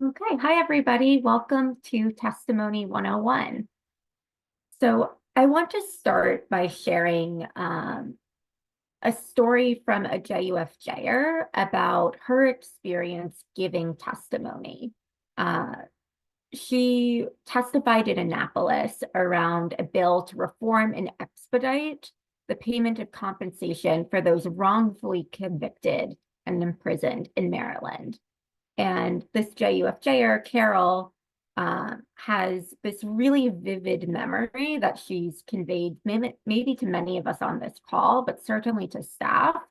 Okay, hi everybody. Welcome to Testimony 101. So I want to start by sharing a story from a JUFJer about her experience giving testimony. Uh, she testified in Annapolis around a bill to reform and expedite the payment of compensation for those wrongfully convicted and imprisoned in Maryland. And this JUFJer, Carol, has this really vivid memory that she's conveyed maybe to many of us on this call, but certainly to staff,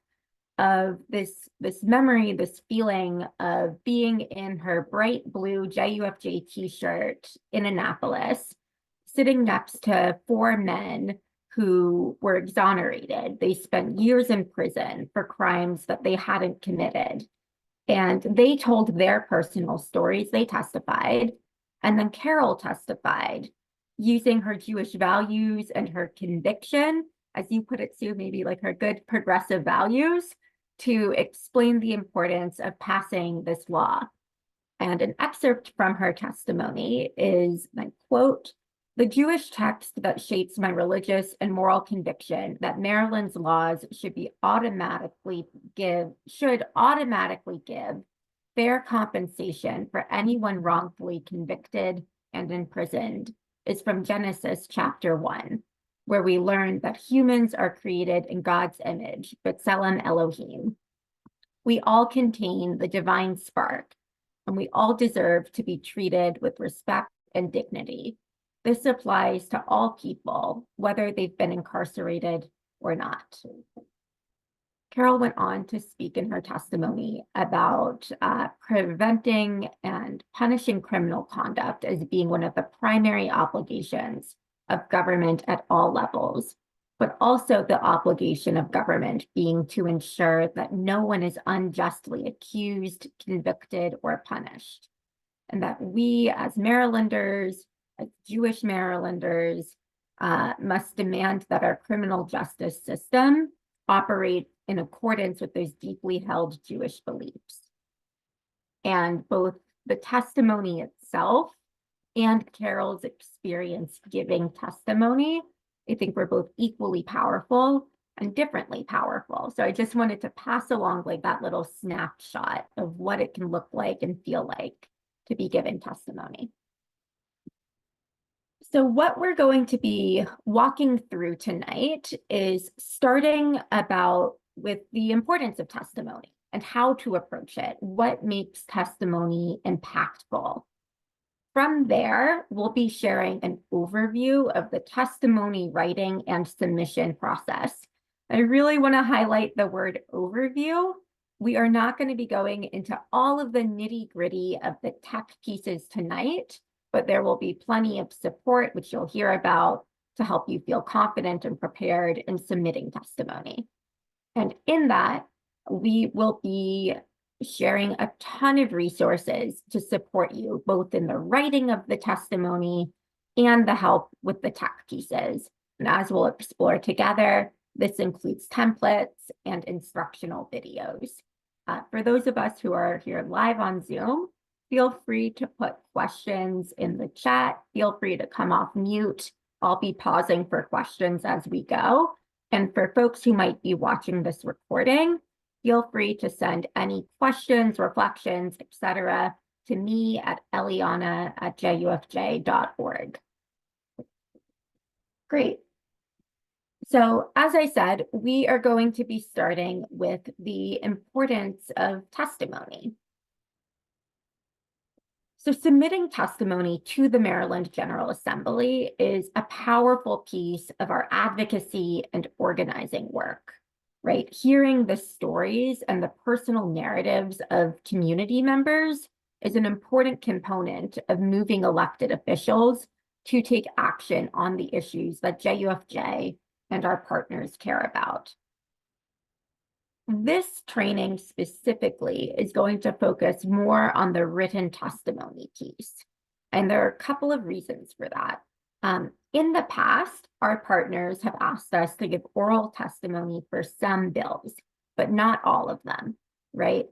of this memory, this feeling of being in her bright blue JUFJ t-shirt in Annapolis, sitting next to four men who were exonerated. They spent years in prison for crimes that they hadn't committed. And they told their personal stories, they testified. And then Carol testified using her Jewish values and her conviction, as you put it, Sue, maybe like her good progressive values, to explain the importance of passing this law. And an excerpt from her testimony is, and I quote, "The Jewish text that shapes my religious and moral conviction that Maryland's laws should automatically give fair compensation for anyone wrongfully convicted and imprisoned is from Genesis chapter 1, where we learn that humans are created in God's image, B'Tselem Elohim. We all contain the divine spark, and we all deserve to be treated with respect and dignity. This applies to all people, whether they've been incarcerated or not." Carol went on to speak in her testimony about preventing and punishing criminal conduct as being one of the primary obligations of government at all levels, but also the obligation of government being to ensure that no one is unjustly accused, convicted, or punished. And that we as Marylanders, as Jewish Marylanders, must demand that our criminal justice system operate in accordance with those deeply held Jewish beliefs. And both the testimony itself and Carol's experience giving testimony, I think, were both equally powerful and differently powerful. So I just wanted to pass along like that little snapshot of what it can look like and feel like to be given testimony. So what we're going to be walking through tonight is starting with the importance of testimony and how to approach it, what makes testimony impactful. From there, we'll be sharing an overview of the testimony writing and submission process. I really want to highlight the word overview. We are not going to be going into all of the nitty-gritty of the tech pieces tonight, but there will be plenty of support, which you'll hear about, to help you feel confident and prepared in submitting testimony. And in that, we will be sharing a ton of resources to support you, both in the writing of the testimony and the help with the tech pieces. And as we'll explore together, this includes templates and instructional videos. For those of us who are here live on Zoom, feel free to put questions in the chat. Feel free to come off mute. I'll be pausing for questions as we go. And for folks who might be watching this recording, feel free to send any questions, reflections, etc. to me at eliana@jufj.org. Great. So as I said, we are going to be starting with the importance of testimony. So submitting testimony to the Maryland General Assembly is a powerful piece of our advocacy and organizing work, right? Hearing the stories and the personal narratives of community members is an important component of moving elected officials to take action on the issues that JUFJ and our partners care about. This training specifically is going to focus more on the written testimony piece. And there are a couple of reasons for that. In the past, our partners have asked us to give oral testimony for some bills, but not all of them, right?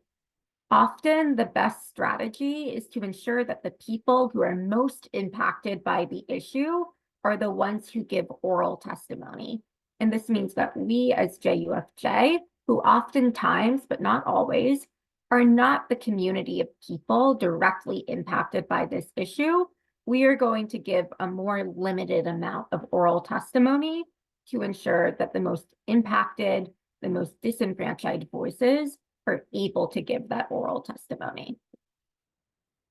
Often the best strategy is to ensure that the people who are most impacted by the issue are the ones who give oral testimony. And this means that we as JUFJ, who oftentimes, but not always, are not the community of people directly impacted by this issue, we are going to give a more limited amount of oral testimony to ensure that the most impacted, the most disenfranchised voices are able to give that oral testimony.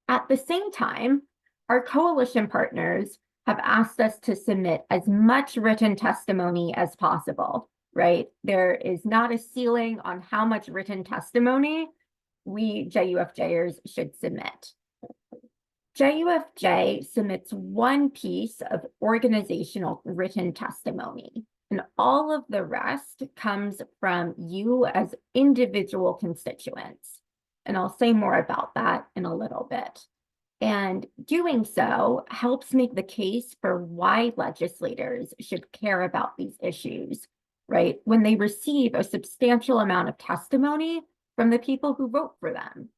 At the same time, our coalition partners have asked us to submit as much written testimony as possible, right? There is not a ceiling on how much written testimony we JUFJers should submit. JUFJ submits one piece of organizational written testimony, and all of the rest comes from you as individual constituents. And I'll say more about that in a little bit. And doing so helps make the case for why legislators should care about these issues, right? When they receive a substantial amount of testimony from the people who vote for them.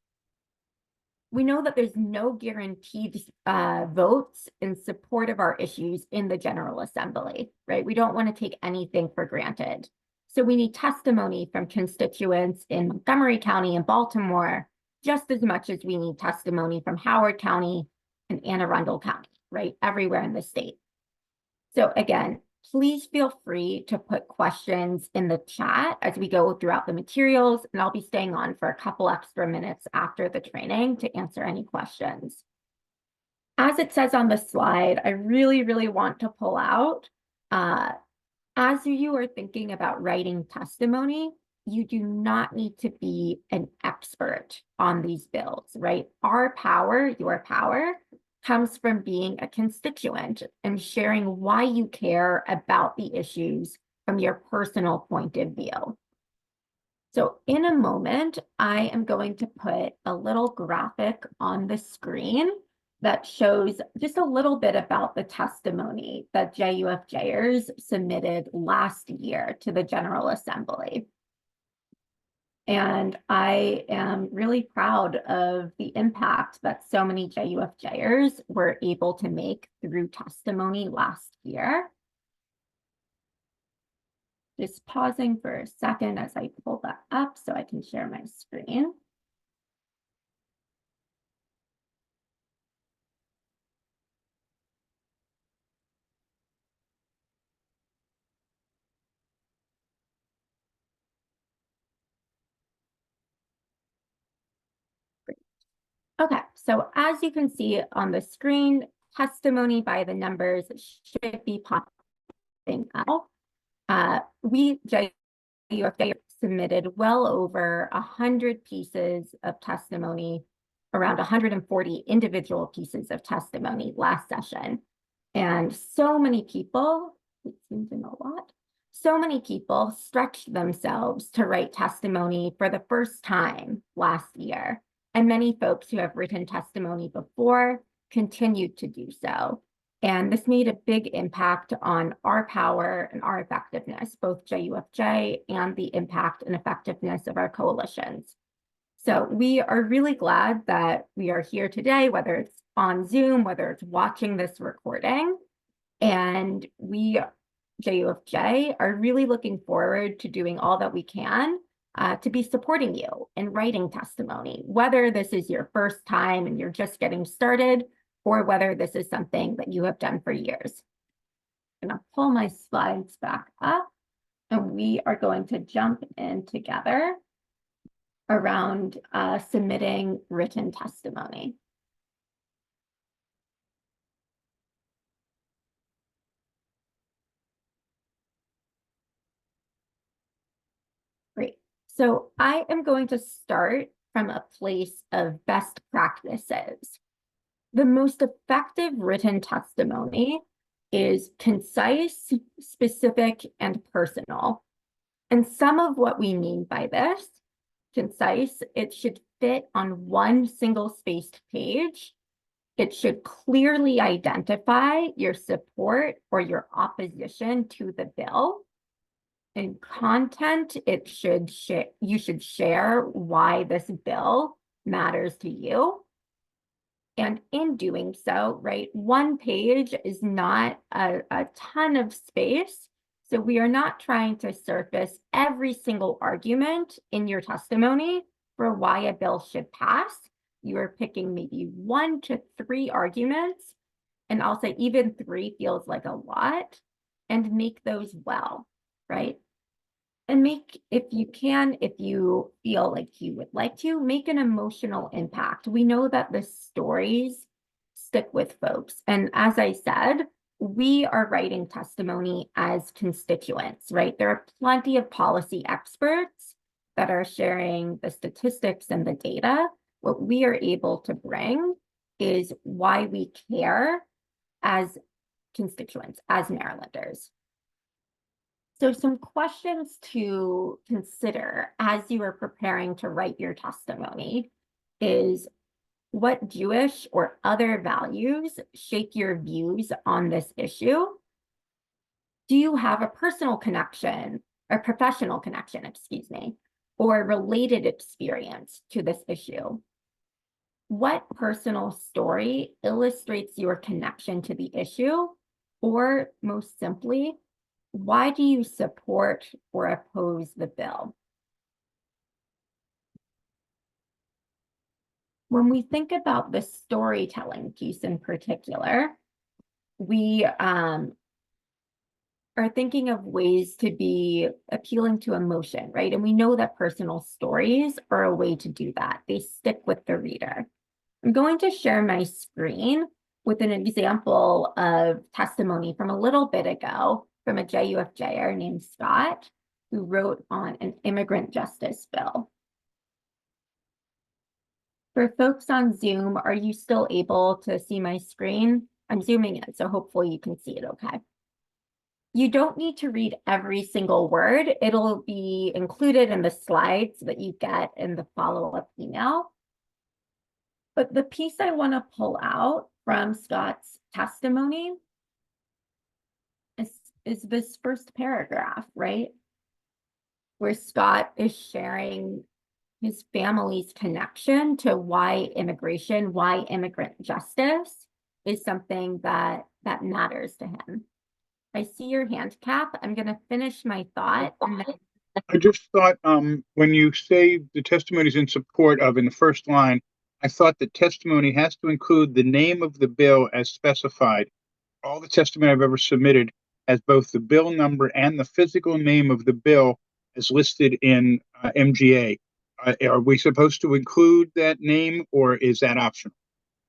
We know that there's no guaranteed votes in support of our issues in the General Assembly, right? We don't want to take anything for granted. So we need testimony from constituents in Montgomery County and Baltimore, just as much as we need testimony from Howard County and Anne Arundel County, right? Everywhere in the state. So again, please feel free to put questions in the chat as we go throughout the materials, and I'll be staying on for a couple extra minutes after the training to answer any questions. As it says on the slide, I really, really want to pull out, as you are thinking about writing testimony, you do not need to be an expert on these bills, right? Our power, your power, comes from being a constituent and sharing why you care about the issues from your personal point of view. So in a moment, I am going to put a little graphic on the screen that shows just a little bit about the testimony that JUFJers submitted last year to the General Assembly. And I am really proud of the impact that so many JUFJers were able to make through testimony last year. Just pausing for a second as I pull that up so I can share my screen. Okay, so as you can see on the screen, testimony by the numbers should be popping out. We, JUFJ, submitted well over 100 pieces of testimony, around 140 individual pieces of testimony last session. And so many people, it seems in a lot, so many people stretched themselves to write testimony for the first time last year. And many folks who have written testimony before continued to do so. And this made a big impact on our power and our effectiveness, both JUFJ and the impact and effectiveness of our coalitions. So we are really glad that we are here today, whether it's on Zoom, whether it's watching this recording. And we, JUFJ, are really looking forward to doing all that we can to be supporting you in writing testimony, whether this is your first time and you're just getting started, or whether this is something that you have done for years. I'm going to pull my slides back up, and we are going to jump in together around submitting written testimony. Great. So I am going to start from a place of best practices. The most effective written testimony is concise, specific, and personal. And some of what we mean by this, concise, it should fit on one single spaced page. It should clearly identify your support or your opposition to the bill. In content, you should share why this bill matters to you. And in doing so, right, one page is not a ton of space. So we are not trying to surface every single argument in your testimony for why a bill should pass. You are picking maybe 1 to 3 arguments, and I'll say even 3 feels like a lot, and make those well, right? And make, if you can, if you feel like you would like to, make an emotional impact. We know that the stories stick with folks. And as I said, we are writing testimony as constituents, right? There are plenty of policy experts that are sharing the statistics and the data. What we are able to bring is why we care as constituents, as Marylanders. So some questions to consider as you are preparing to write your testimony is, what Jewish or other values shape your views on this issue? Do you have a personal connection or professional connection, excuse me, or related experience to this issue? What personal story illustrates your connection to the issue? Or most simply, why do you support or oppose the bill? When we think about the storytelling piece in particular, we are thinking of ways to be appealing to emotion, right? And we know that personal stories are a way to do that. They stick with the reader. I'm going to share my screen with an example of testimony from a little bit ago from a JUFJer named Scott, who wrote on an immigrant justice bill. For folks on Zoom, are you still able to see my screen? I'm zooming in, so hopefully you can see it okay. You don't need to read every single word. It'll be included in the slides that you get in the follow-up email. But the piece I want to pull out from Scott's testimony is this first paragraph, right? Where Scott is sharing his family's connection to why immigration, why immigrant justice is something that matters to him. I see your hand, Cap. I'm going to finish my thought. And then I just thought, when you say the testimony is in support of in the first line, I thought the testimony has to include the name of the bill as specified. All the testimony I've ever submitted has both the bill number and the physical name of the bill as listed in MGA. Are we supposed to include that name, or is that optional?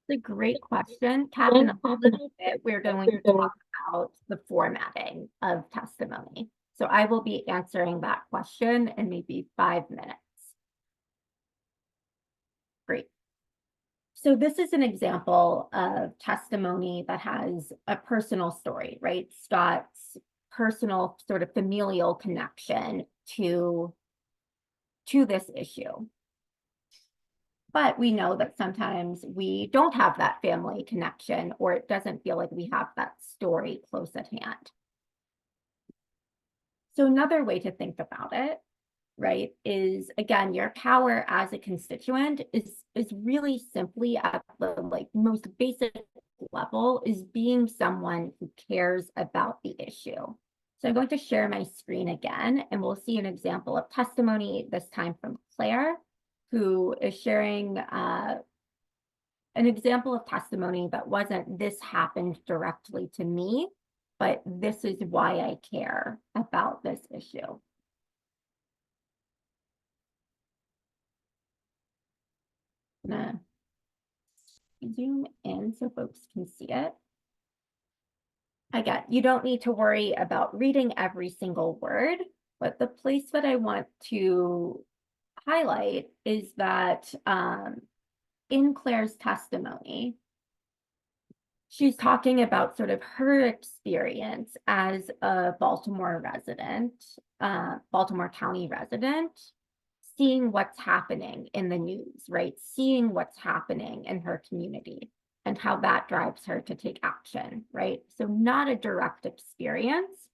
it's a great question, Cap. In a little bit, we're going to talk about the formatting of testimony. So I will be answering that question in maybe 5 minutes. Great. So this is an example of testimony that has a personal story, right? Scott's personal sort of familial connection to this issue. But we know that sometimes we don't have that family connection, or it doesn't feel like we have that story close at hand. So another way to think about it, right, is again, your power as a constituent is really simply at the most basic level is being someone who cares about the issue. So I'm going to share my screen again, and we'll see an example of testimony, this time from Claire, who is sharing an example of testimony that wasn't "this happened directly to me," but "this is why I care about this issue." I'm gonna zoom in so folks can see it. Again, you don't need to worry about reading every single word, but the place that I want to highlight is that in Claire's testimony, she's talking about sort of her experience as a Baltimore resident, Baltimore County resident, seeing what's happening in the news, right? Seeing what's happening in her community and how that drives her to take action, right? So not a direct experience,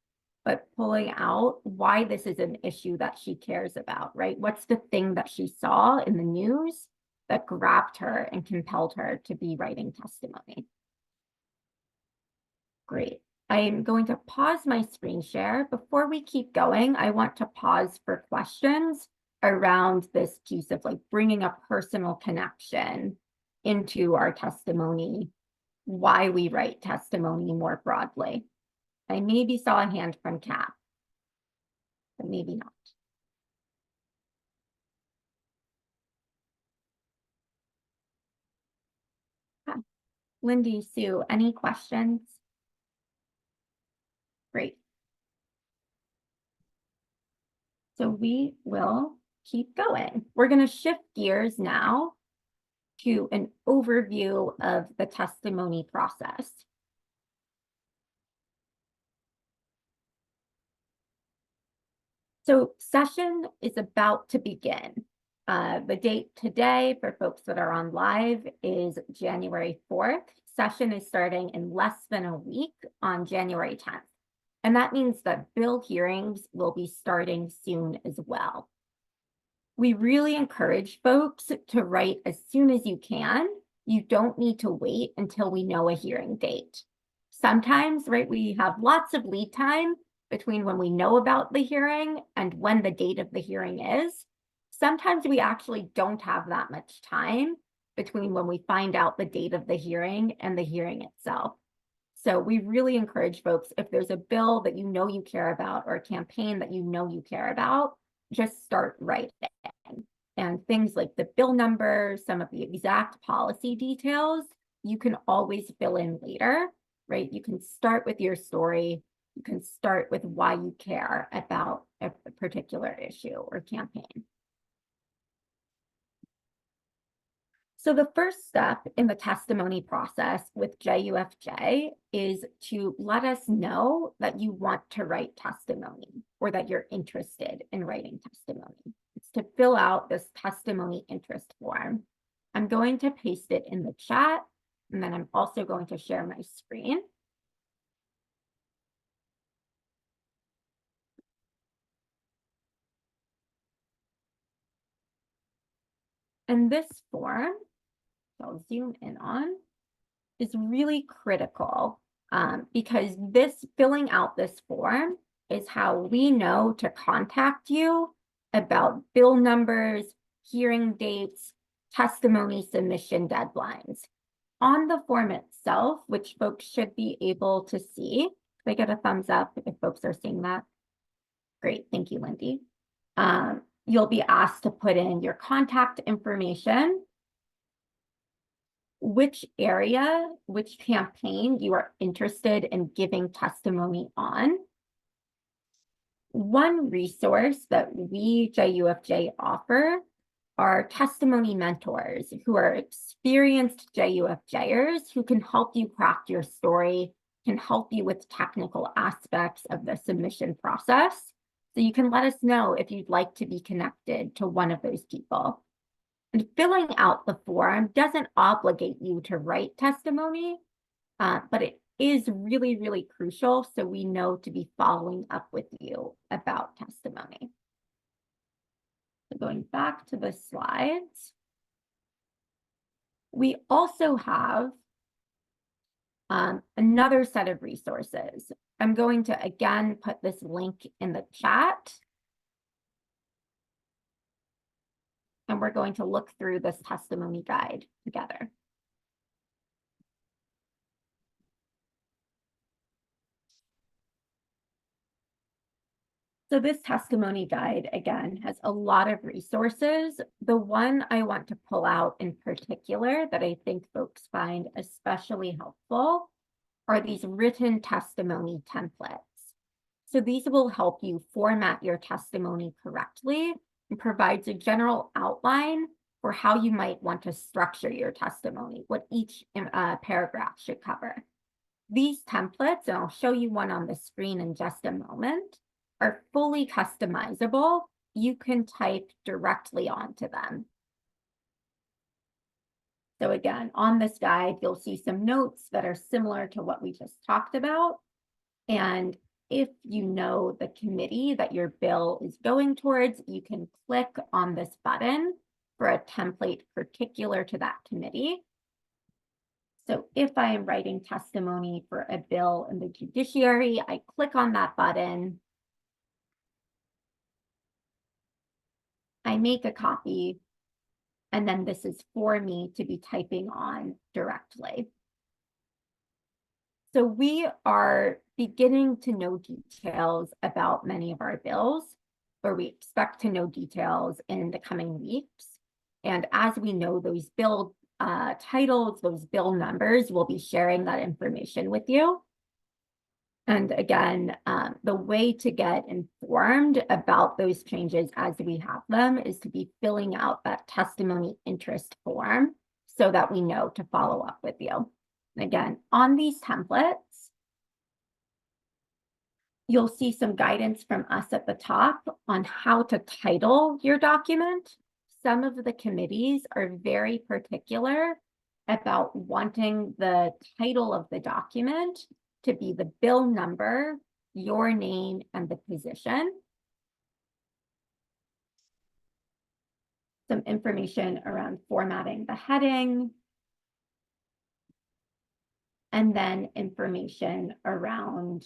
but pulling out why this is an issue that she cares about, right? What's the thing that she saw in the news that grabbed her and compelled her to be writing testimony? Great. I'm going to pause my screen share. Before we keep going, I want to pause for questions around this piece of like bringing a personal connection into our testimony, why we write testimony more broadly. I maybe saw a hand from Kat, but maybe not. Okay. Lindy, Sue, any questions? Great. So we will keep going. We're going to shift gears now to an overview of the testimony process. So session is about to begin. The date today for folks that are on live is January 4th. Session is starting in less than a week on January 10th. And that means that bill hearings will be starting soon as well. We really encourage folks to write as soon as you can. You don't need to wait until we know a hearing date. Sometimes, right, we have lots of lead time between when we know about the hearing and when the date of the hearing is. Sometimes we actually don't have that much time between when we find out the date of the hearing and the hearing itself. So we really encourage folks, if there's a bill that you know you care about or a campaign that you know you care about, just start writing. And things like the bill number, some of the exact policy details, you can always fill in later, right? You can start with your story. You can start with why you care about a particular issue or campaign. So the first step in the testimony process with JUFJ is to let us know that you want to write testimony or that you're interested in writing testimony. It's to fill out this testimony interest form. I'm going to paste it in the chat, and then I'm also going to share my screen. And this form, I'll zoom in on, is really critical because filling out this form is how we know to contact you about bill numbers, hearing dates, testimony submission deadlines. On the form itself, which folks should be able to see, can I get a thumbs up if folks are seeing that? Great, thank you, Lindy. You'll be asked to put in your contact information, which area, which campaign you are interested in giving testimony on. One resource that we, JUFJ, offer are testimony mentors who are experienced JUFJers who can help you craft your story, can help you with technical aspects of the submission process. So you can let us know if you'd like to be connected to one of those people. And filling out the form doesn't obligate you to write testimony, but it is really, really crucial so we know to be following up with you about testimony. So going back to the slides, we also have another set of resources. I'm going to, again, put this link in the chat. And we're going to look through this testimony guide together. So this testimony guide, again, has a lot of resources. The one I want to pull out in particular that I think folks find especially helpful are these written testimony templates. So these will help you format your testimony correctly and provides a general outline for how you might want to structure your testimony, what each paragraph should cover. These templates, and I'll show you one on the screen in just a moment, are fully customizable. You can type directly onto them. So again, on this guide, you'll see some notes that are similar to what we just talked about. And if you know the committee that your bill is going towards, you can click on this button for a template particular to that committee. So if I am writing testimony for a bill in the judiciary, I click on that button. I make a copy, and then this is for me to be typing on directly. So we are beginning to know details about many of our bills, or we expect to know details in the coming weeks. And as we know those bill titles, those bill numbers, we'll be sharing that information with you. And again, the way to get informed about those changes as we have them is to be filling out that testimony interest form so that we know to follow up with you. And again, on these templates, you'll see some guidance from us at the top on how to title your document. Some of the committees are very particular about wanting the title of the document to be the bill number, your name, and the position. Some information around formatting the heading. And then information around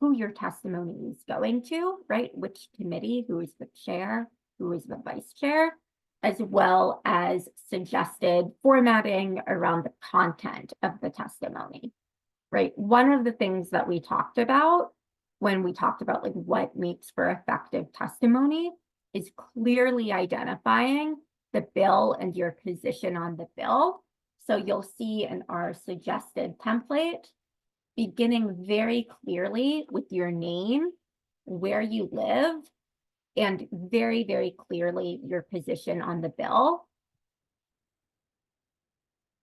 who your testimony is going to, right? Which committee, who is the chair, who is the vice chair, as well as suggested formatting around the content of the testimony. Right. One of the things that we talked about when we talked about like what makes for effective testimony is clearly identifying the bill and your position on the bill. So you'll see in our suggested template, beginning very clearly with your name, where you live, and very, very clearly your position on the bill,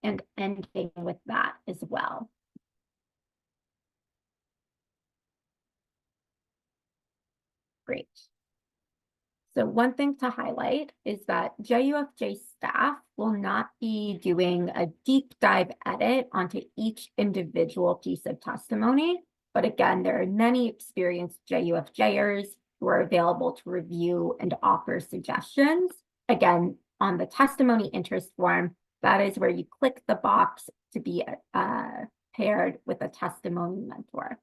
and ending with that as well. Great. So one thing to highlight is that JUFJ staff will not be doing a deep dive edit onto each individual piece of testimony. But again, there are many experienced JUFJers who are available to review and offer suggestions. Again, on the testimony interest form, that is where you click the box to be paired with a testimony mentor.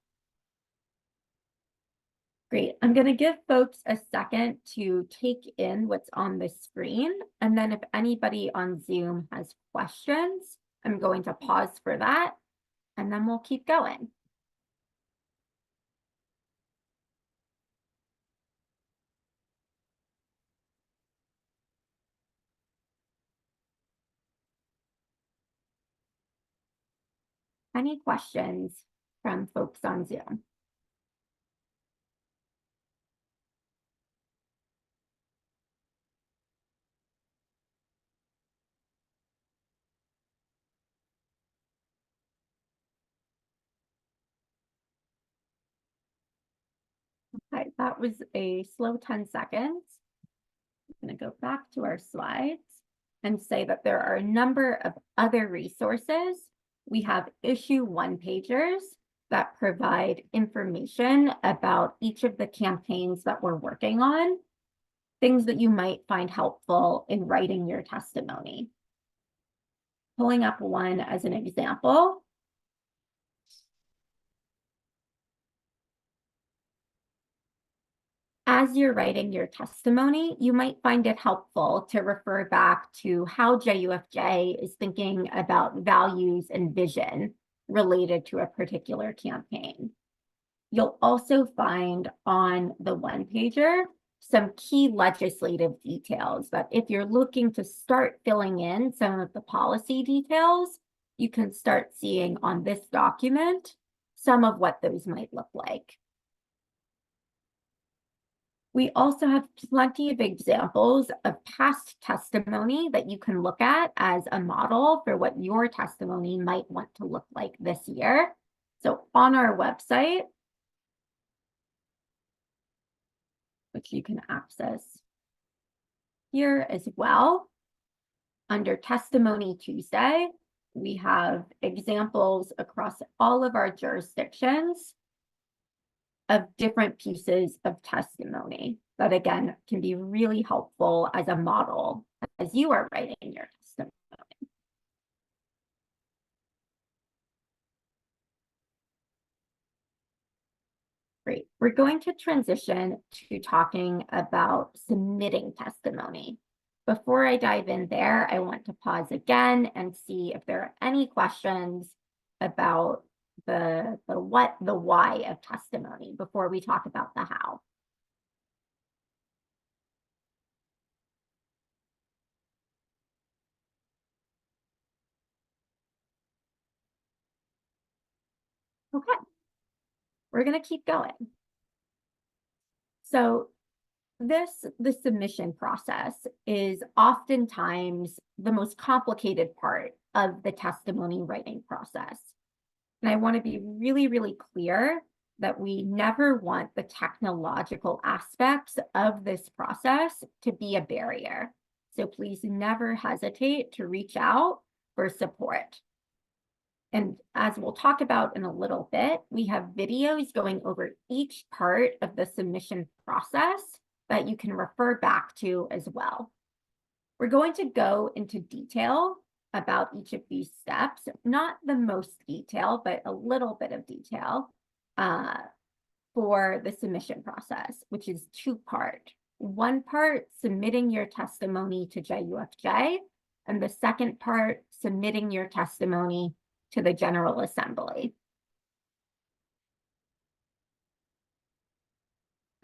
Great. I'm going to give folks a second to take in what's on the screen. And then if anybody on Zoom has questions, I'm going to pause for that, and then we'll keep going. Any questions from folks on Zoom? Okay, that was a slow 10 seconds. I'm going to go back to our slides and say that there are a number of other resources. We have issue one-pagers that provide information about each of the campaigns that we're working on, things that you might find helpful in writing your testimony. Pulling up one as an example. As you're writing your testimony, you might find it helpful to refer back to how JUFJ is thinking about values and vision related to a particular campaign. You'll also find on the one-pager some key legislative details that if you're looking to start filling in some of the policy details, you can start seeing on this document some of what those might look like. We also have plenty of examples of past testimony that you can look at as a model for what your testimony might want to look like this year. So on our website, which you can access here as well, under Testimony Tuesday, we have examples across all of our jurisdictions of different pieces of testimony that, again, can be really helpful as a model as you are writing your testimony. Great. We're going to transition to talking about submitting testimony. Before I dive in there, I want to pause again and see if there are any questions about the what, the why of testimony before we talk about the how. Okay, we're going to keep going. So the submission process is oftentimes the most complicated part of the testimony writing process. And I want to be really, really clear that we never want the technological aspects of this process to be a barrier. So please never hesitate to reach out for support. And as we'll talk about in a little bit, we have videos going over each part of the submission process that you can refer back to as well. We're going to go into detail about each of these steps, not the most detail, but a little bit of detail for the submission process, which is two-part. One part, submitting your testimony to JUFJ, and the second part, submitting your testimony to the General Assembly.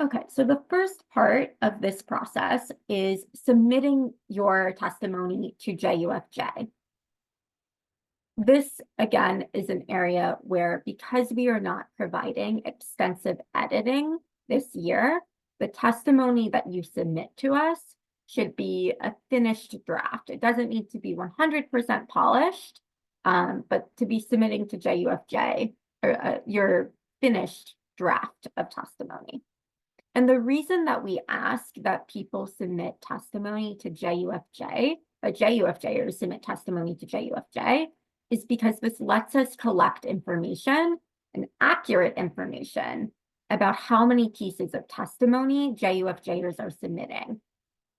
Okay, so the first part of this process is submitting your testimony to JUFJ. This, again, is an area where, because we are not providing extensive editing this year, the testimony that you submit to us should be a finished draft. It doesn't need to be 100% polished, but to be submitting to JUFJ, or your finished draft of testimony. And the reason that we ask that people submit testimony to JUFJ, JUFJers submit testimony to JUFJ, is because this lets us collect information and accurate information about how many pieces of testimony JUFJers are submitting.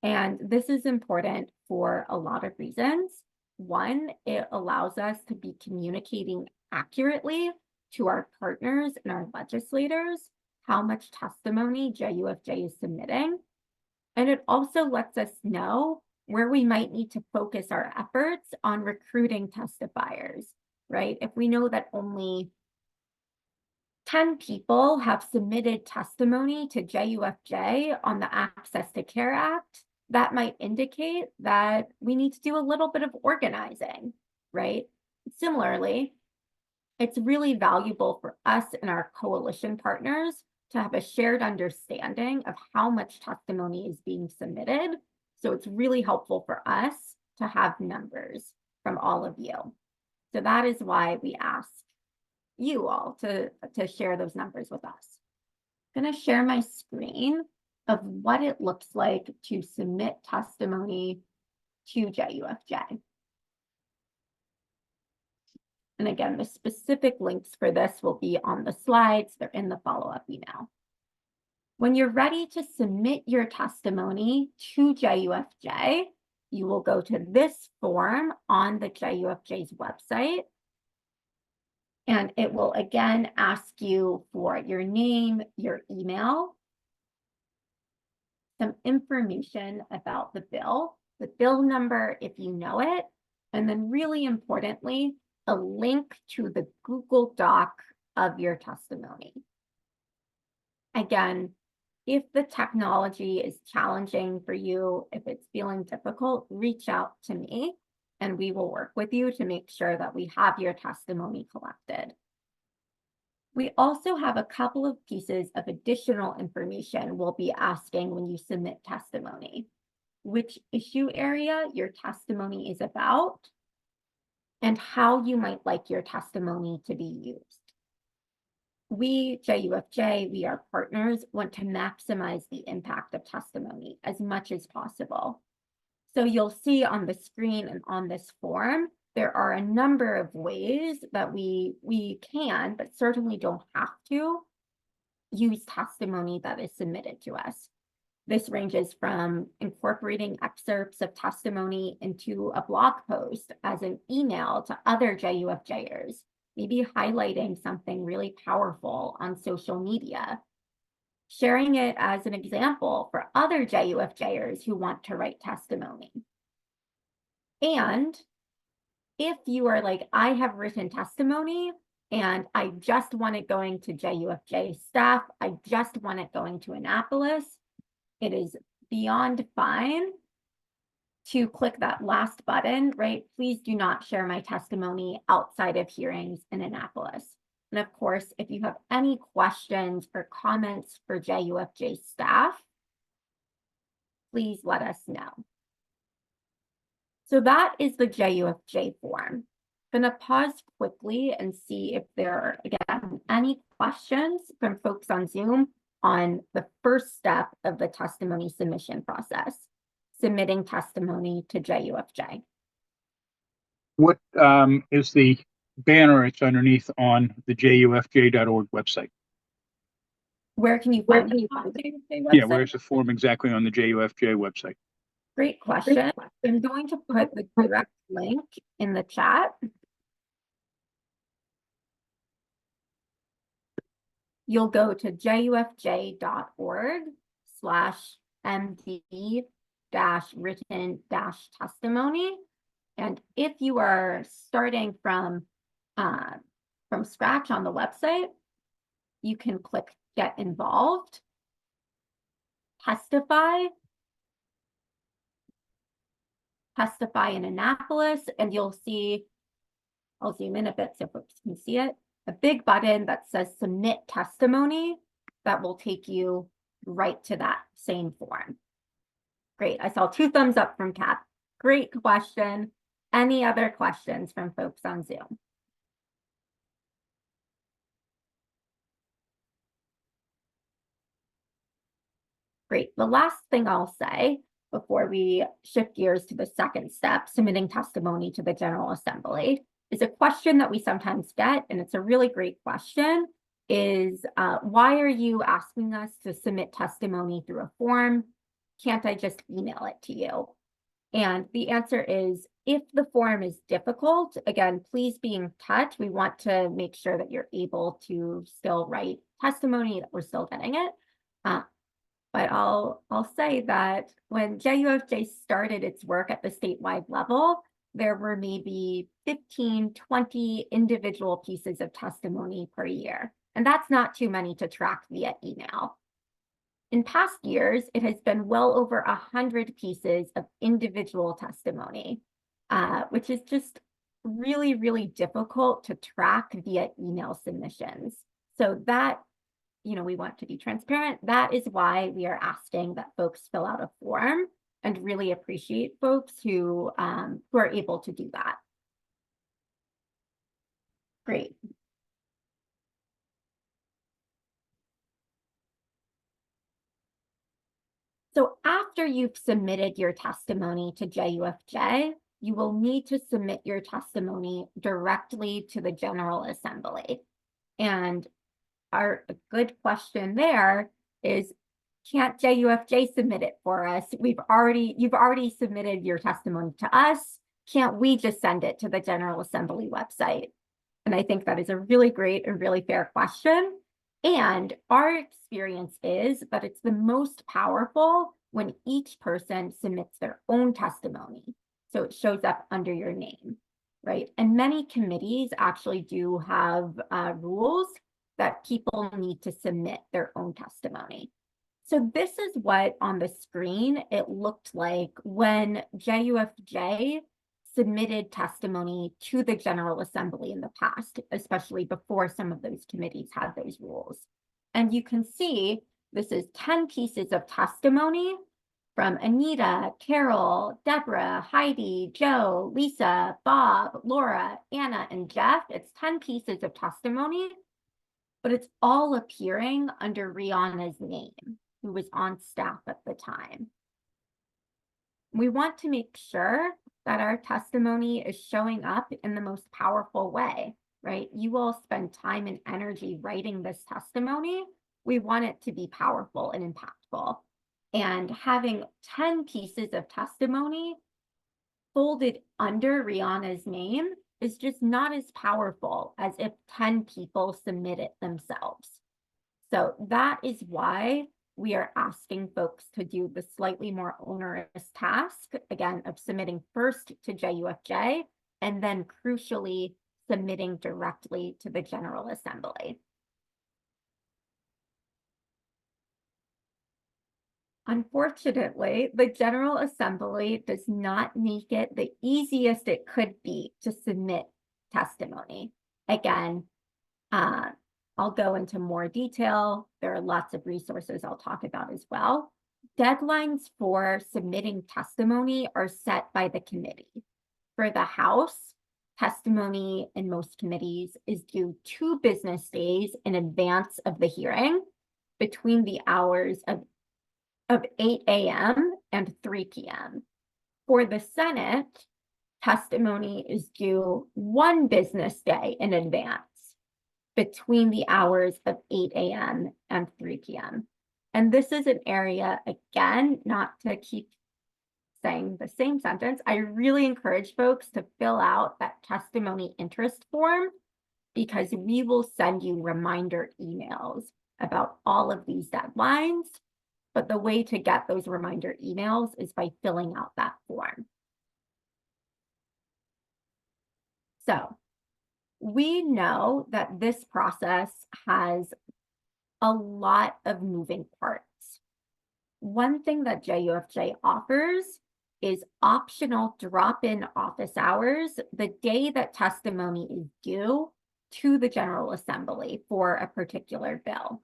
And this is important for a lot of reasons. One, it allows us to be communicating accurately to our partners and our legislators how much testimony JUFJ is submitting. And it also lets us know where we might need to focus our efforts on recruiting testifiers, right? If we know that only 10 people have submitted testimony to JUFJ on the Access to Care Act, that might indicate that we need to do a little bit of organizing, right? Similarly, it's really valuable for us and our coalition partners to have a shared understanding of how much testimony is being submitted. So it's really helpful for us to have numbers from all of you. So that is why we ask you all to share those numbers with us. I'm going to share my screen of what it looks like to submit testimony to JUFJ. And again, the specific links for this will be on the slides. They're in the follow-up email. When you're ready to submit your testimony to JUFJ, you will go to this form on the JUFJ's website. And it will again ask you for your name, your email, some information about the bill number if you know it, and then really importantly, a link to the Google Doc of your testimony. Again, if the technology is challenging for you, if it's feeling difficult, reach out to me and we will work with you to make sure that we have your testimony collected. We also have a couple of pieces of additional information we'll be asking when you submit testimony. Which issue area your testimony is about, and how you might like your testimony to be used. We, JUFJ, we are partners, want to maximize the impact of testimony as much as possible. So you'll see on the screen and on this form, there are a number of ways that we can, but certainly don't have to, use testimony that is submitted to us. This ranges from incorporating excerpts of testimony into a blog post as an email to other JUFJers, maybe highlighting something really powerful on social media, sharing it as an example for other JUFJers who want to write testimony. And if you are like, I have written testimony and I just want it going to JUFJ staff, I just want it going to Annapolis, it is beyond fine to click that last button, right? Please do not share my testimony outside of hearings in Annapolis. And of course, if you have any questions or comments for JUFJ staff, please let us know. So that is the JUFJ form. I'm going to pause quickly and see if there are, again, any questions from folks on Zoom on the first step of the testimony submission process, submitting testimony to JUFJ. What is the banner it's underneath on the JUFJ.org website? Where can you find it on the JUFJ website? Yeah, where's the form exactly on the JUFJ website? Great question. I'm going to put the direct link in the chat. You'll go to jufj.org/md-written-testimony. And if you are starting from scratch on the website, you can click Get Involved, Testify in Annapolis, and you'll see, I'll zoom in a bit so folks can see it, a big button that says Submit Testimony that will take you right to that same form. Great, I saw 2 thumbs up from Kat. Great question. Any other questions from folks on Zoom? Great, the last thing I'll say before we shift gears to the second step, submitting testimony to the General Assembly, is a question that we sometimes get, and it's a really great question, is why are you asking us to submit testimony through a form? Can't I just email it to you? And the answer is, if the form is difficult, again, please be in touch. We want to make sure that you're able to still write testimony, that we're still getting it. But I'll say that when JUFJ started its work at the statewide level, there were maybe 15, 20 individual pieces of testimony per year. And that's not too many to track via email. In past years, it has been well over 100 pieces of individual testimony, which is just really, really difficult to track via email submissions. So that, we want to be transparent. That is why we are asking that folks fill out a form, and really appreciate folks who are able to do that. Great. So after you've submitted your testimony to JUFJ, you will need to submit your testimony directly to the General Assembly. And a good question there is, can't JUFJ submit it for us? You've already submitted your testimony to us. Can't we just send it to the General Assembly website? And I think that is a really great and really fair question. And our experience is that it's the most powerful when each person submits their own testimony. So it shows up under your name, right? And many committees actually do have rules that people need to submit their own testimony. So this is what on the screen it looked like when JUFJ submitted testimony to the General Assembly in the past, especially before some of those committees had those rules. And you can see this is 10 pieces of testimony from Anita, Carol, Deborah, Heidi, Joe, Lisa, Bob, Laura, Anna, and Jeff. It's 10 pieces of testimony, but it's all appearing under Rihanna's name, who was on staff at the time. We want to make sure that our testimony is showing up in the most powerful way, right? You all spend time and energy writing this testimony. We want it to be powerful and impactful. And having 10 pieces of testimony folded under Rihanna's name is just not as powerful as if 10 people submit it themselves. So that is why we are asking folks to do the slightly more onerous task, again, of submitting first to JUFJ and then crucially submitting directly to the General Assembly. Unfortunately, the General Assembly does not make it the easiest it could be to submit testimony. Again, I'll go into more detail. There are lots of resources I'll talk about as well. Deadlines for submitting testimony are set by the committee. For the House, testimony in most committees is due 2 business days in advance of the hearing between the hours of 8 a.m. and 3 p.m. For the Senate, testimony is due 1 business day in advance between the hours of 8 a.m. and 3 p.m. And this is an area, again, not to keep saying the same sentence, I really encourage folks to fill out that testimony interest form because we will send you reminder emails about all of these deadlines. But the way to get those reminder emails is by filling out that form. So we know that this process has a lot of moving parts. One thing that JUFJ offers is optional drop-in office hours the day that testimony is due to the General Assembly for a particular bill.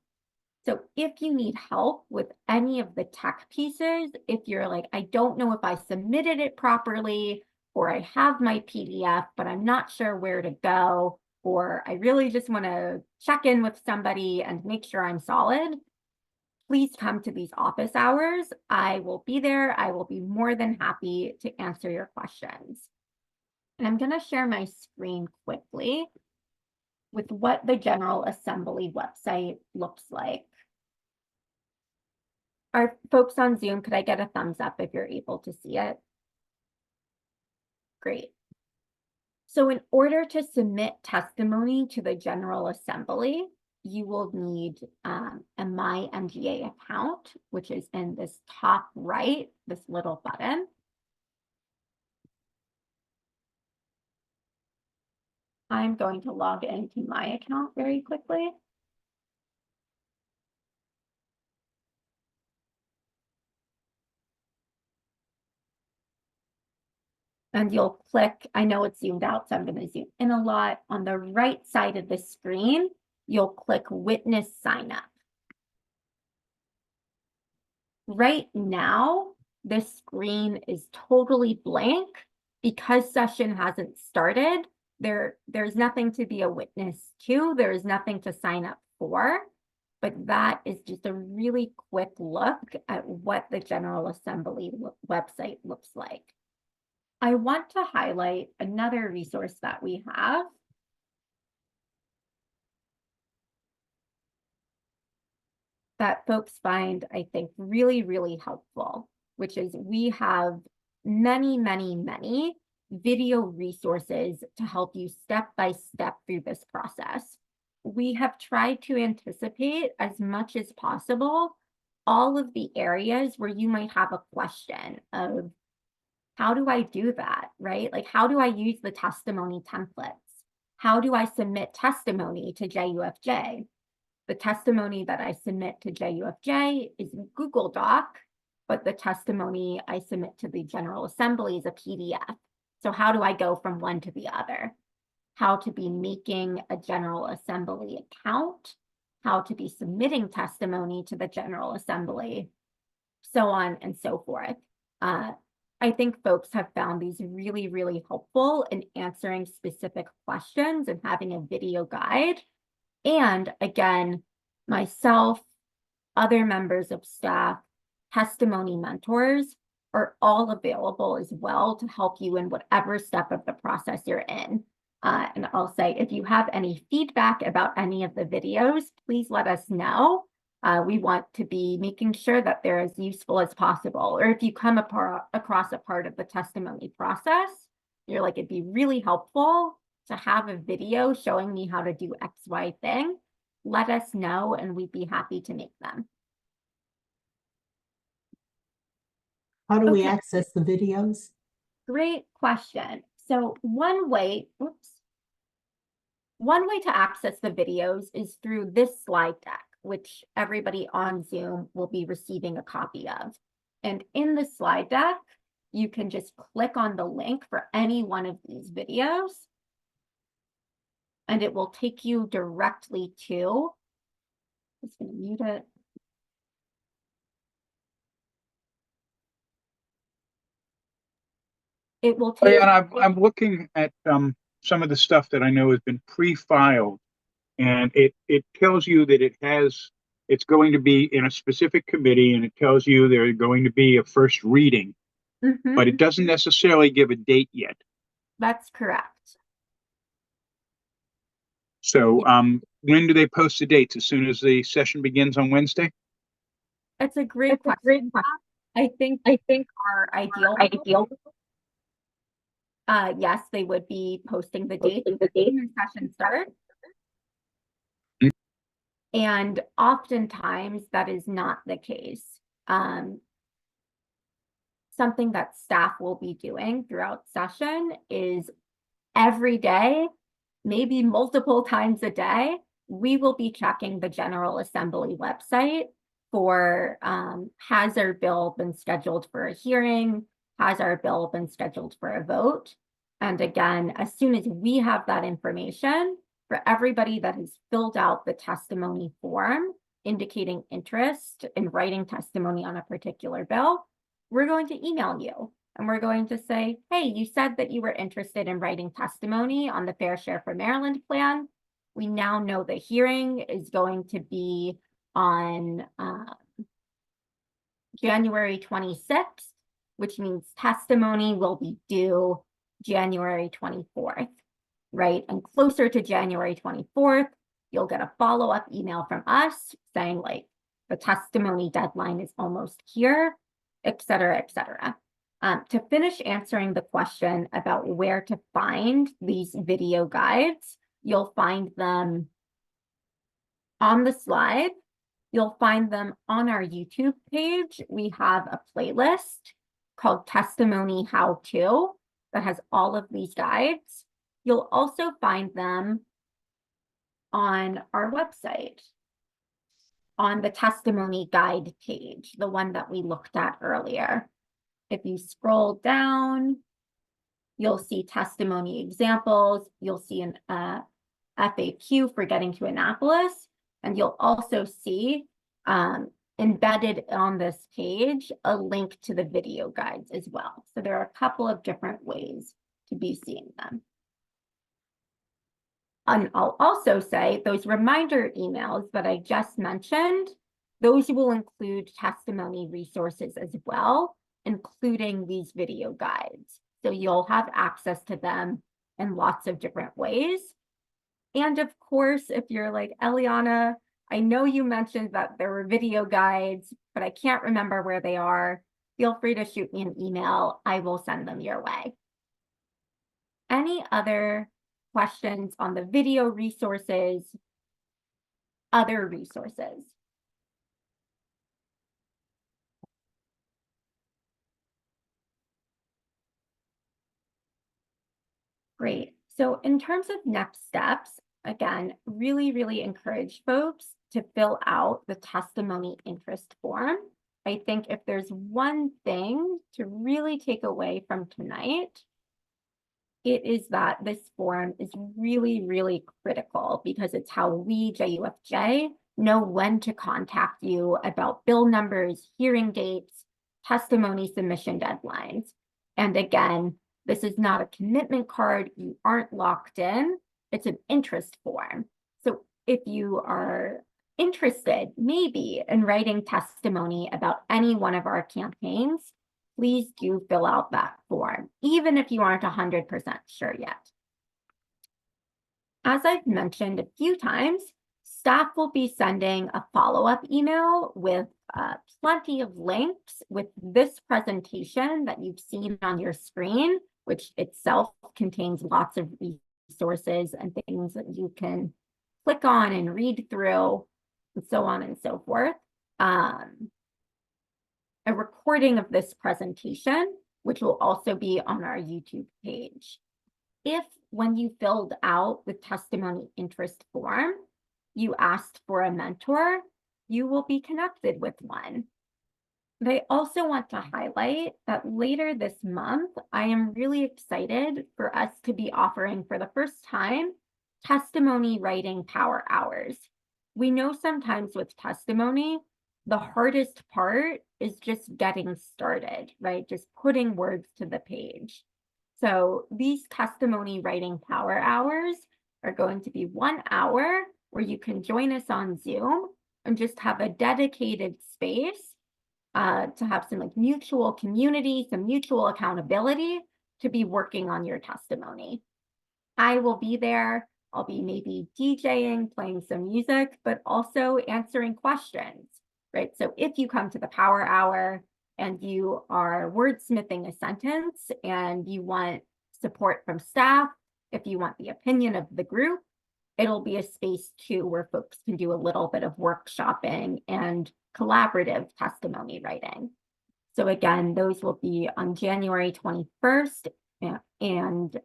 So if you need help with any of the tech pieces, if you're like, I don't know if I submitted it properly, or I have my PDF, but I'm not sure where to go, or I really just want to check in with somebody and make sure I'm solid, please come to these office hours. I will be there. I will be more than happy to answer your questions. And I'm going to share my screen quickly with what the General Assembly website looks like. Are folks on Zoom, could I get a thumbs up if you're able to see it? Great. So in order to submit testimony to the General Assembly, you will need a My MDGA account, which is in this top right, this little button. I'm going to log into my account very quickly. And you'll click, I know it's zoomed out, so I'm going to zoom in a lot. On the right side of the screen, you'll click Witness Sign Up. Right now, this screen is totally blank because session hasn't started. There's nothing to be a witness to. There's nothing to sign up for. But that is just a really quick look at what the General Assembly website looks like. I want to highlight another resource that we have. That folks find, I think, really, really helpful, which is we have many, many, many video resources to help you step by step through this process. We have tried to anticipate as much as possible all of the areas where you might have a question of, how do I do that, right? Like, how do I use the testimony templates? How do I submit testimony to JUFJ? The testimony that I submit to JUFJ is a Google Doc, but the testimony I submit to the General Assembly is a PDF. So how do I go from one to the other? How to be making a General Assembly account, how to be submitting testimony to the General Assembly, so on and so forth. I think folks have found these really, really helpful in answering specific questions and having a video guide. And again, myself, other members of staff, testimony mentors are all available as well to help you in whatever step of the process you're in. And I'll say, if you have any feedback about any of the videos, please let us know. We want to be making sure that they're as useful as possible. Or if you come across a part of the testimony process, you're like, it'd be really helpful to have a video showing me how to do XY thing. Let us know and we'd be happy to make them. How do we Okay. access the videos? Great question. So one way to access the videos is through this slide deck, which everybody on Zoom will be receiving a copy of. And in the slide deck, you can just click on the link for any one of these videos, and it will take you directly to, I'm just going to mute it. It will take. Yeah, and I'm looking at some of the stuff that I know has been pre-filed, and it tells you that it's going to be in a specific committee, and it tells you there's going to be a first reading, but it doesn't necessarily give a date yet. That's correct. So when do they post the dates? As soon as the session begins on Wednesday? It's a great question. I think our ideal. Yes, they would be posting the date when the session starts. And oftentimes that is not the case. Something that staff will be doing throughout session is every day, maybe multiple times a day, we will be checking the General Assembly website for has our bill been scheduled for a hearing? Has our bill been scheduled for a vote? And again, as soon as we have that information, for everybody that has filled out the testimony form indicating interest in writing testimony on a particular bill, we're going to email you. And we're going to say, hey, you said that you were interested in writing testimony on the Fair Share for Maryland plan. We now know the hearing is going to be on January 26th, which means testimony will be due January 24th, right? And closer to January 24th, you'll get a follow-up email from us saying like the testimony deadline is almost here, et cetera, et cetera. To finish answering the question about where to find these video guides, you'll find them on the slide. You'll find them on our YouTube page. We have a playlist called Testimony How To that has all of these guides. You'll also find them on our website, on the testimony guide page, the one that we looked at earlier. If you scroll down, you'll see testimony examples. You'll see an FAQ for getting to Annapolis. And you'll also see embedded on this page a link to the video guides as well. So there are a couple of different ways to be seeing them. And I'll also say those reminder emails that I just mentioned, those will include testimony resources as well, including these video guides. So you'll have access to them in lots of different ways. And of course, if you're like, Eliana, I know you mentioned that there were video guides, but I can't remember where they are. Feel free to shoot me an email. I will send them your way. Any other questions on the video resources, other resources? Great. So in terms of next steps, again, really encourage folks to fill out the testimony interest form. I think if there's one thing to really take away from tonight, it is that this form is really critical because it's how we, JUFJ, know when to contact you about bill numbers, hearing dates, testimony submission deadlines. And again, this is not a commitment card. You aren't locked in. It's an interest form. So if you are interested, maybe in writing testimony about any one of our campaigns, please do fill out that form, even if you aren't 100% sure yet. As I've mentioned a few times, Staff will be sending a follow-up email with plenty of links with this presentation that you've seen on your screen, which itself contains lots of resources and things that you can click on and read through, and so on and so forth. A recording of this presentation, which will also be on our YouTube page. If, when you filled out the testimony interest form, you asked for a mentor, you will be connected with one. They also want to highlight that later this month, I am really excited for us to be offering for the first time testimony writing power hours. We know sometimes with testimony, the hardest part is just getting started, right? Just putting words to the page. So these testimony writing power hours are going to be 1 hour where you can join us on Zoom and just have a dedicated space to have some like mutual community, some mutual accountability to be working on your testimony. I will be there. I'll be maybe DJing, playing some music, but also answering questions, right? So if you come to the power hour and you are wordsmithing a sentence and you want support from staff, if you want the opinion of the group, it'll be a space too where folks can do a little bit of workshopping and collaborative testimony writing. So again, those will be on January 21st and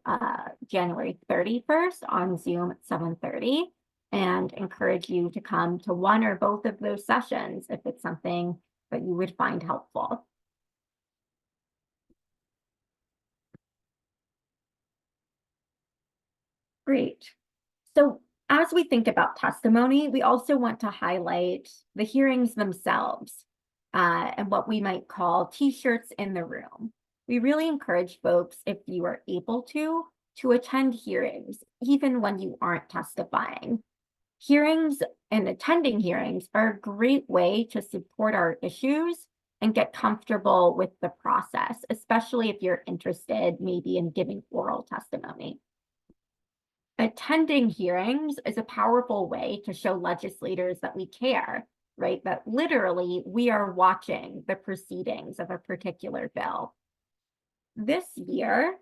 January 31st on Zoom at 7:30, and encourage you to come to one or both of those sessions if it's something that you would find helpful. Great. So as we think about testimony, we also want to highlight the hearings themselves and what we might call t-shirts in the room. We really encourage folks, if you are able to attend hearings, even when you aren't testifying. Hearings and attending hearings are a great way to support our issues and get comfortable with the process, especially if you're interested maybe in giving oral testimony. Attending hearings is a powerful way to show legislators that we care, right? That literally we are watching the proceedings of a particular bill. This year,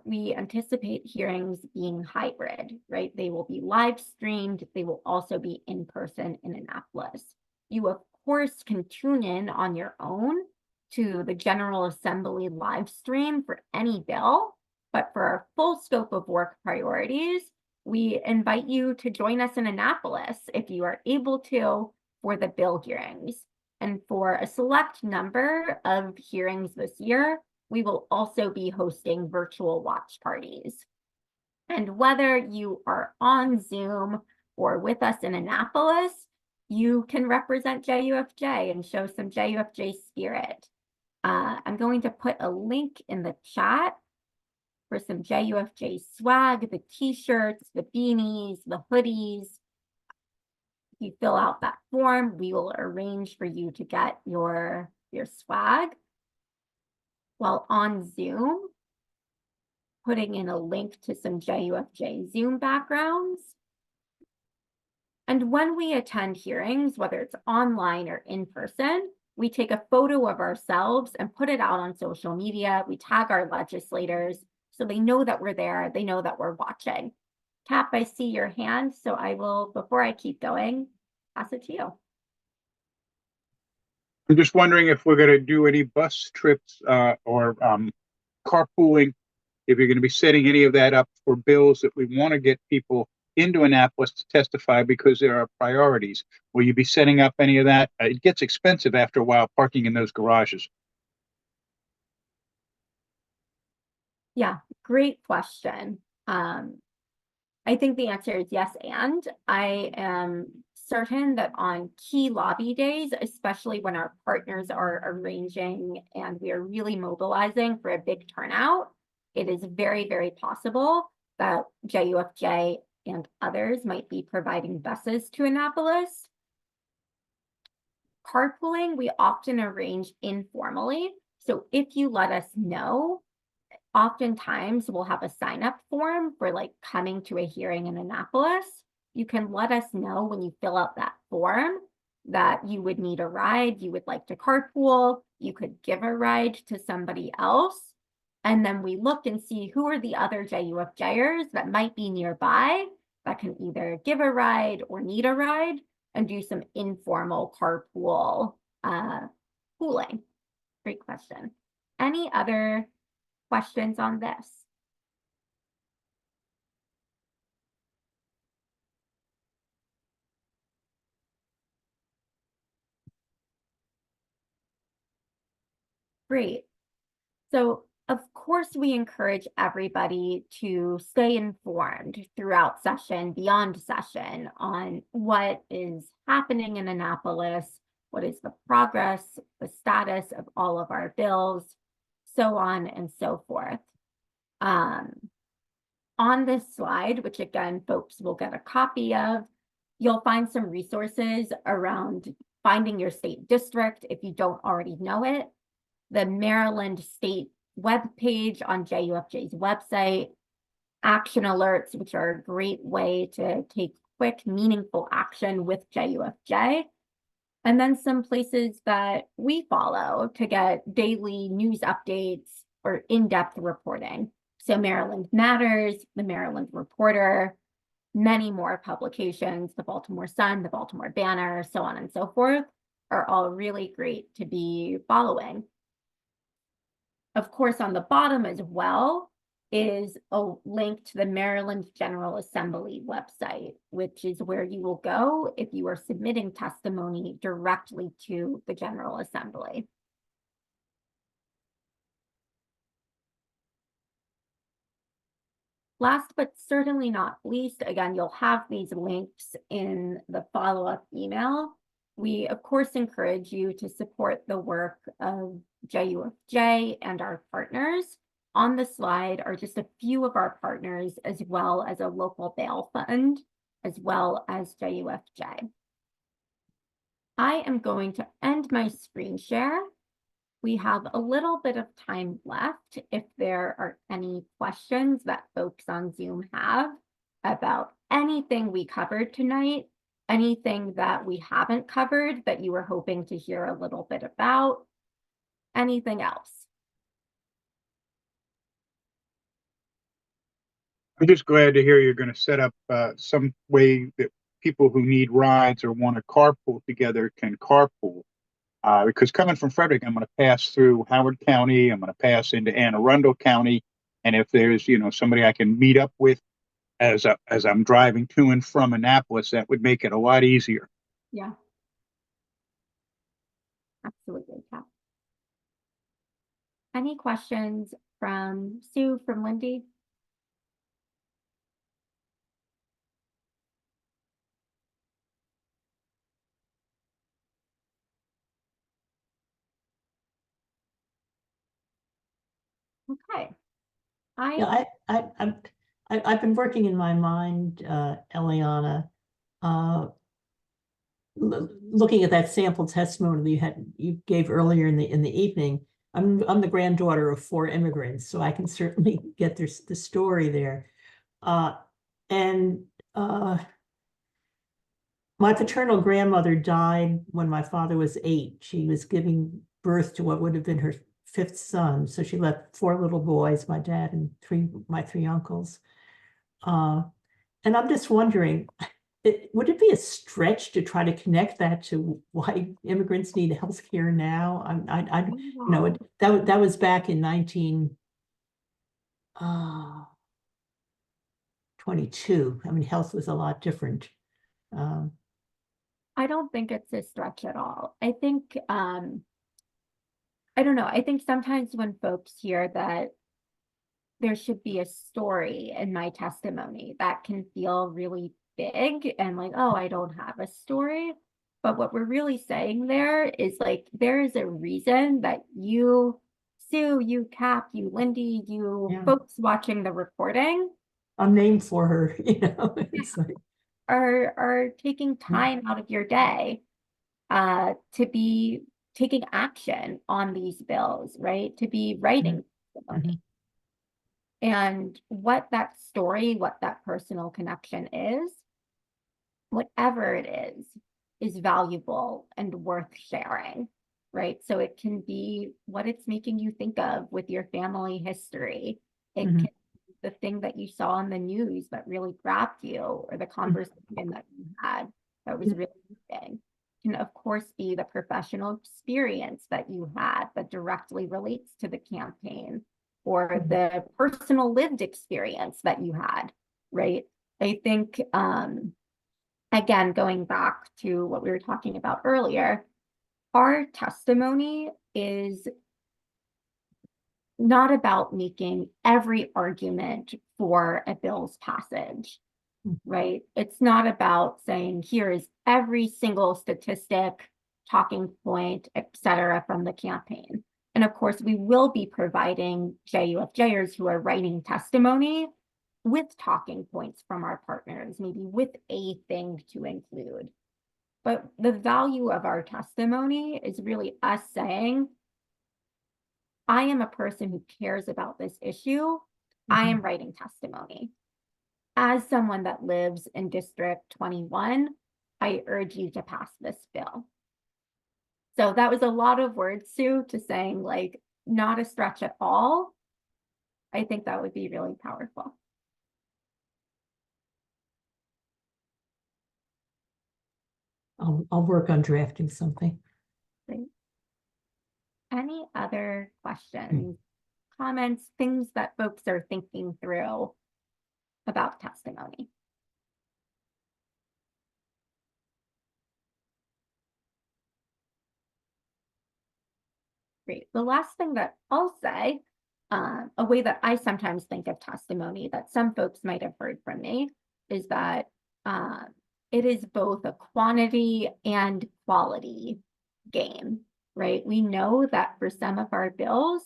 we anticipate hearings being hybrid, right? They will be live streamed. They will also be in person in Annapolis. You, of course, can tune in on your own to the General Assembly live stream for any bill. But for our full scope of work priorities, we invite you to join us in Annapolis if you are able to for the bill hearings. And for a select number of hearings this year, we will also be hosting virtual watch parties. And whether you are on Zoom or with us in Annapolis, you can represent JUFJ and show some JUFJ spirit. I'm going to put a link in the chat for some JUFJ swag, the t-shirts, the beanies, the hoodies. If you fill out that form, we will arrange for you to get your swag. While on Zoom, putting in a link to some JUFJ Zoom backgrounds. And when we attend hearings, whether it's online or in person, we take a photo of ourselves and put it out on social media. We tag our legislators so they know that we're there. They know that we're watching. Cap, I see your hand, so I will, before I keep going, pass it to you. I'm just wondering if we're going to do any bus trips or carpooling, if you're going to be setting any of that up for bills that we want to get people into Annapolis to testify because there are priorities. Will you be setting up any of that? It gets expensive after a while parking in those garages. Yeah, great question. I think the answer is yes, and I am certain that on key lobby days, especially when our partners are arranging and we are really mobilizing for a big turnout, it is very, very possible that JUFJ and others might be providing buses to Annapolis. Carpooling, we often arrange informally. So if you let us know, oftentimes we'll have a sign-up form for like coming to a hearing in Annapolis. you can let us know when you fill out that form that you would need a ride, you would like to carpool, you could give a ride to somebody else. And then we look and see who are the other JUFJers that might be nearby that can either give a ride or need a ride and do some informal carpool pooling. Great question. Any other questions on this? Great. So, of course, we encourage everybody to stay informed throughout session, beyond session, on what is happening in Annapolis, what is the progress, the status of all of our bills, so on and so forth. On this slide, which again, folks will get a copy of, you'll find some resources around finding your state district if you don't already know it, the Maryland State webpage on JUFJ's website, action alerts, which are a great way to take quick, meaningful action with JUFJ, and then some places that we follow to get daily news updates or in-depth reporting. So Maryland Matters, the Maryland Reporter, many more publications, the Baltimore Sun, the Baltimore Banner, so on and so forth, are all really great to be following. Of course, on the bottom as well is a link to the Maryland General Assembly website, which is where you will go if you are submitting testimony directly to the General Assembly. Last but certainly not least, again, you'll have these links in the follow-up email. We, of course, encourage you to support the work of JUFJ and our partners. On the slide are just a few of our partners, as well as a local bail fund, as well as JUFJ. I am going to end my screen share. We have a little bit of time left if there are any questions that folks on Zoom have about anything we covered tonight, anything that we haven't covered that you were hoping to hear a little bit about, anything else. I'm just glad to hear you're going to set up some way that people who need rides or want to carpool together can carpool. Because coming from Frederick, I'm going to pass through Howard County. I'm going to pass into Anne Arundel County. And if there's, somebody I can meet up with as I'm driving to and from Annapolis, that would make it a lot easier. Yeah. Absolutely, Kat. Any questions from Sue, from Lindy? Okay. Yeah, I've been working in my mind, Eliana, looking at that sample testimony you gave earlier in the evening. I'm the granddaughter of 4 immigrants, so I can certainly get the story there. My paternal grandmother died when my father was 8. She was giving birth to what would have been her 5th son. So she left 4 little boys, my dad and my 3 uncles. And I'm just wondering, would it be a stretch to try to connect that to why immigrants need health care now? That was back in 1922. I mean, health was a lot different. I don't think it's a stretch at all. I think, I don't know. I think sometimes when folks hear that there should be a story in my testimony, that can feel really big and like, oh, I don't have a story. But what we're really saying there is like, there is a reason that you, Sue, you, Cap, you, Lindy, you folks watching the recording. I'm named for her, It's like, are taking time out of your day to be taking action on these bills, right? To be writing testimony. And what that story, what that personal connection is whatever it is valuable and worth sharing, right? So it can be what it's making you think of with your family history. It Mhm. can be the thing that you saw on the news that really grabbed you, or the conversation that you had that was really moving. It can, of course, be the professional experience that you had that directly relates to the campaign, or the personal lived experience that you had, right? I think, again, going back to what we were talking about earlier, our testimony is not about making every argument for a bill's passage, right? It's not about saying, here is every single statistic, talking point, etc., from the campaign. And of course, we will be providing JUFJers who are writing testimony with talking points from our partners, maybe with a thing to include. But the value of our testimony is really us saying, I am a person who cares about this issue. I am writing testimony. As someone that lives in District 21, I urge you to pass this bill. So that was a lot of words, Sue, to saying like, not a stretch at all. I think that would be really powerful. I'll work on drafting something. Great. Any other questions, comments, things that folks are thinking through about testimony? Great. The last thing that I'll say, a way that I sometimes think of testimony that some folks might have heard from me, is that it is both a quantity and quality game, right? We know that for some of our bills,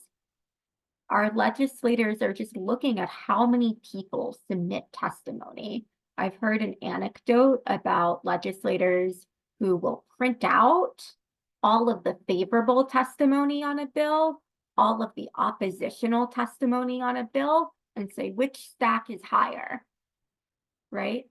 our legislators are just looking at how many people submit testimony. I've heard an anecdote about legislators who will print out all of the favorable testimony on a bill, all of the oppositional testimony on a bill, and say which stack is higher, right?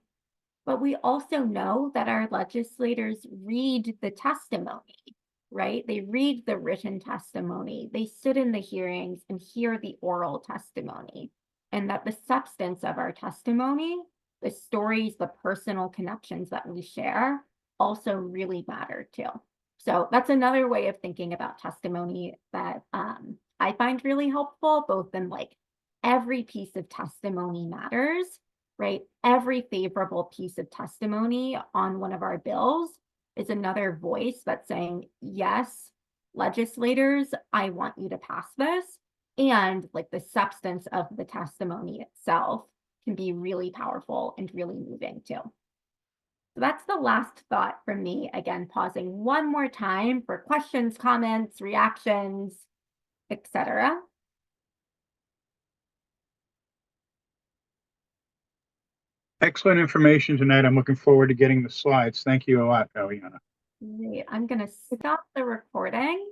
But we also know that our legislators read the testimony, right? They read the written testimony, they sit in the hearings and hear the oral testimony, and that the substance of our testimony, the stories, the personal connections that we share, also really matter too. So that's another way of thinking about testimony that I find really helpful, both in like every piece of testimony matters, right? Every favorable piece of testimony on one of our bills is another voice that's saying, yes, legislators, I want you to pass this. And like the substance of the testimony itself can be really powerful and really moving too. So that's the last thought from me. Again, pausing one more time for questions, comments, reactions, etc. Excellent information tonight. I'm looking forward to getting the slides. Thank you a lot, Eliana. I'm going to stop the recording.